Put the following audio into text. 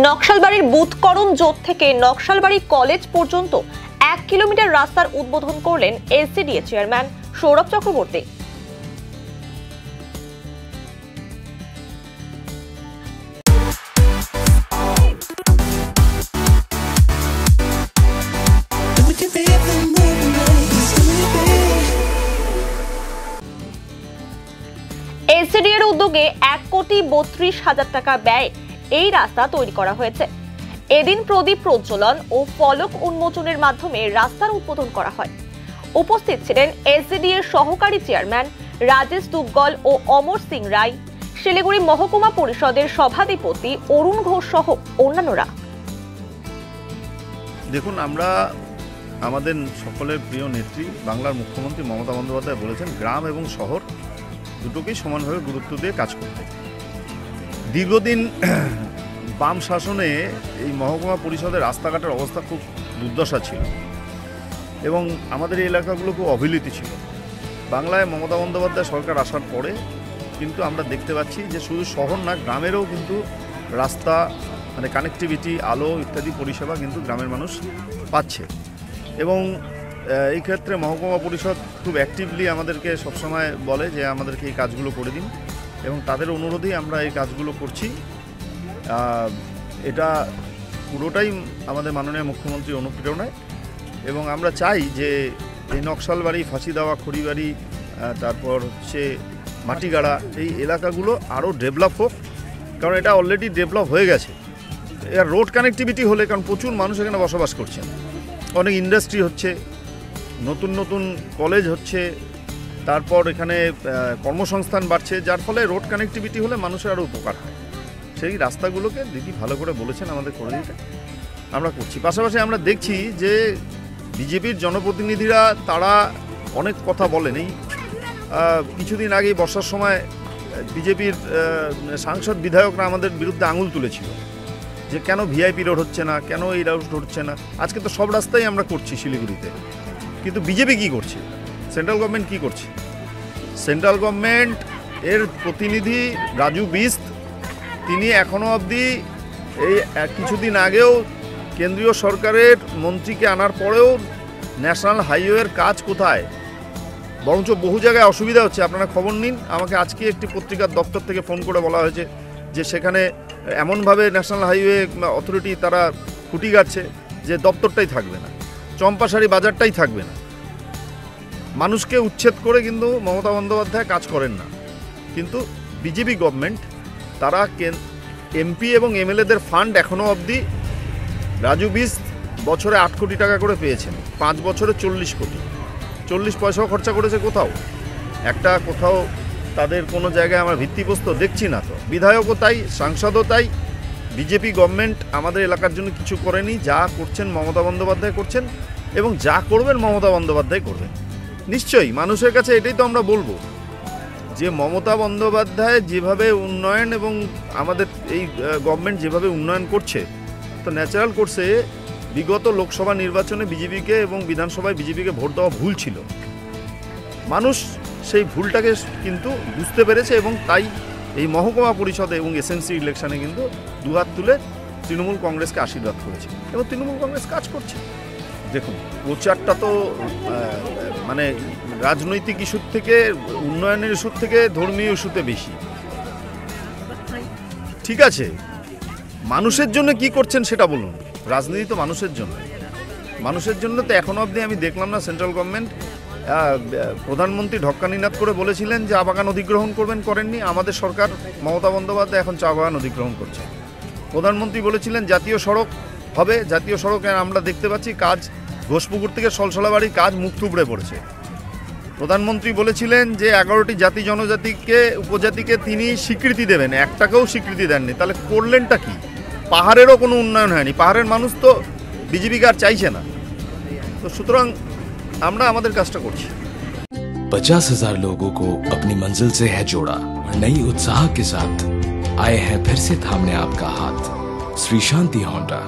নকশালবাড়ির বুথকরণ জোট থেকে নকশালবাড়ি কলেজ পর্যন্ত 1 কিলোমিটার রাস্তার উদ্বোধন করলেন এসসিডিএ চেয়ারম্যান সৌরভ চক্রবর্তী। এসসিডিএর উদ্যোগে 1,32,00,000 টাকা ব্যয় এই রাস্তা তৈরি করা হয়েছে। এদিন প্রদীপ প্রজ্বলন ও ফলক উন্মোচনের মাধ্যমে রাস্তার উদ্বোধন করা হয়। উপস্থিত ছিলেন এসসিডিএর সহকারী চেয়ারম্যান রাজেশ দুগ্গল ও অমর সিং রায়, শিলিগুড়ি মহকুমা পরিষদের সভাধিপতি অরুণ ঘোষ সহ অন্যান্যরা। দেখুন, আমরা আমাদের সকলের প্রিয় নেত্রী বাংলার মুখ্যমন্ত্রী মমতা বন্দ্যোপাধ্যায় বলেছেন গ্রাম এবং শহর দুটোকেই সমানভাবে গুরুত্ব দিয়ে কাজ করতে। দীর্ঘদিন বাম শাসনে এই মহকুমা পরিষদের রাস্তাঘাটের অবস্থা খুব দুর্দশা ছিল এবং আমাদের এই এলাকাগুলো খুব অবহেলিত ছিল। বাংলায় মমতা বন্দ্যোপাধ্যায় সরকার আসার পরে কিন্তু আমরা দেখতে পাচ্ছি যে শুধু শহর না, গ্রামেরও কিন্তু রাস্তা মানে কানেক্টিভিটি, আলো ইত্যাদি পরিষেবা কিন্তু গ্রামের মানুষ পাচ্ছে এবং এই ক্ষেত্রে মহকুমা পরিষদ খুব অ্যাক্টিভলি আমাদেরকে সবসময় বলে যে আমাদেরকে এই কাজগুলো করে দিন এবং তাদের অনুরোধেই আমরা এই কাজগুলো করছি। এটা পুরোটাই আমাদের মাননীয় মুখ্যমন্ত্রীর অনুপ্রেরণায় এবং আমরা চাই যে এই নকশালবাড়ি, ফাঁসিদাওয়া, খড়িবাড়ি, তারপর হচ্ছে মাটিগাড়া, এই এলাকাগুলো আরও ডেভেলপ হোক, কারণ এটা অলরেডি ডেভেলপ হয়ে গেছে। এর রোড কানেক্টিভিটি হলে, কারণ প্রচুর মানুষ এখানে বসবাস করছেন, অনেক ইন্ডাস্ট্রি হচ্ছে, নতুন নতুন কলেজ হচ্ছে, তারপর এখানে কর্মসংস্থান বাড়ছে, যার ফলে রোড কানেক্টিভিটি হলে মানুষের আরও উপকার হয়। সেই রাস্তাগুলোকে দিদি ভালো করে বলেছেন আমাদের করে দিতে, আমরা করছি। পাশাপাশি আমরা দেখছি যে বিজেপির জনপ্রতিনিধিরা তারা অনেক কথা বলেন। এই কিছুদিন আগেই বর্ষার সময় বিজেপির সাংসদ বিধায়করা আমাদের বিরুদ্ধে আঙুল তুলেছিল যে কেন ভিআইপি রোড হচ্ছে না, কেন এই রোড হচ্ছে না। আজকে তো সব রাস্তাই আমরা করছি শিলিগুড়িতে, কিন্তু বিজেপি কী করছে, সেন্ট্রাল গভর্নমেন্ট কী করছে? সেন্ট্রাল গভর্নমেন্ট এর প্রতিনিধি রাজু বিস্ত, তিনি এখনও অবধি এই কিছুদিন আগেও কেন্দ্রীয় সরকারের মন্ত্রীকে আনার পরেও ন্যাশনাল হাইওয়ের কাজ কোথায়, বরঞ্চ বহু জায়গায় অসুবিধা হচ্ছে। আপনারা খবর নিন, আমাকে আজকে একটি পত্রিকার দপ্তর থেকে ফোন করে বলা হয়েছে যে সেখানে এমনভাবে ন্যাশনাল হাইওয়ে অথরিটি তারা খুঁটি গাচ্ছে যে দপ্তরটাই থাকবে না, চম্পাশাড়ি বাজারটাই থাকবে না। মানুষকে উচ্ছেদ করে কিন্তু মমতা বন্দ্যোপাধ্যায় কাজ করেন না। কিন্তু বিজেপি গভর্নমেন্ট তারা এমপি এবং এমএলএদের ফান্ড এখনও অবধি রাজু বিস বছরে 8 কোটি টাকা করে পেয়েছেন, 5 বছরে 40 কোটি, 40 পয়সাও খরচা করেছে কোথাও একটা, কোথাও তাদের কোনো জায়গায় আমার ভিত্তিপ্রস্তর দেখছি না। তো বিধায়কও তাই, সাংসদও তাই। বিজেপি গভর্নমেন্ট আমাদের এলাকার জন্য কিছু করেনি। যা করছেন মমতা বন্দ্যোপাধ্যায় করছেন এবং যা করবেন মমতা বন্দ্যোপাধ্যায় করবেন। নিশ্চয়ই মানুষের কাছে এটাই তো আমরা বলবো যে মমতা বন্দ্যোপাধ্যায় যেভাবে উন্নয়ন এবং আমাদের এই গভর্নমেন্ট যেভাবে উন্নয়ন করছে, তো ন্যাচারাল কোর্সে বিগত লোকসভা নির্বাচনে বিজেপিকে এবং বিধানসভায় বিজেপিকে ভোট দেওয়া ভুল ছিল। মানুষ সেই ভুলটাকে কিন্তু বুঝতে পেরেছে এবং তাই এই মহকুমা পরিষদে এবং এসএনসি ইলেকশনে কিন্তু দুহাত তুলে তৃণমূল কংগ্রেসকে আশীর্বাদ করেছে এবং তৃণমূল কংগ্রেস কাজ করছে। দেখুন, প্রচারটা তো মানে রাজনৈতিক ইস্যুর থেকে, উন্নয়নের ইস্যুর থেকে ধর্মীয় ইস্যুতে বেশি। ঠিক আছে, মানুষের জন্য কি করছেন সেটা বলুন। রাজনীতি তো মানুষের জন্য, মানুষের জন্য। তো এখনো অবধি আমি দেখলাম না সেন্ট্রাল গভর্নমেন্ট, প্রধানমন্ত্রী ঢক্কানিনাদ করে বলেছিলেন যে চা বাগান অধিগ্রহণ করবেন, করেননি। আমাদের সরকার মমতা বন্দ্যোপাধ্যায় এখন চা বাগান অধিগ্রহণ করছে। প্রধানমন্ত্রী বলেছিলেন জাতীয় সড়ক হবে, জাতীয় সড়কে আমরা দেখতে পাচ্ছি কাজ ঘোষপুকুর থেকে সলসলাবাড়ি কাজ মুখ থুবড়ে পড়েছে। প্রধানমন্ত্রী বলেছিলেন যে 11টি জাতি জনজাতিকে, উপজাতিকে তিনি স্বীকৃতি দেবেন, একটাকেও স্বীকৃতি দেননি। তাহলে করলেনটা কি? পাহাড়েরও কোনো উন্নয়ন হয়নি। পাহাড়ের মানুষ তো বিজেপিকে আর চাইছে না। তো সুতরাং আমরা আমাদের কাজটা করছি। 50,000 लोगों को अपनी मंजिल से है जोड़ा और नई उत्साह के साथ आए हैं फिर से थामने आपका हाथ। श्री शांति होंडा।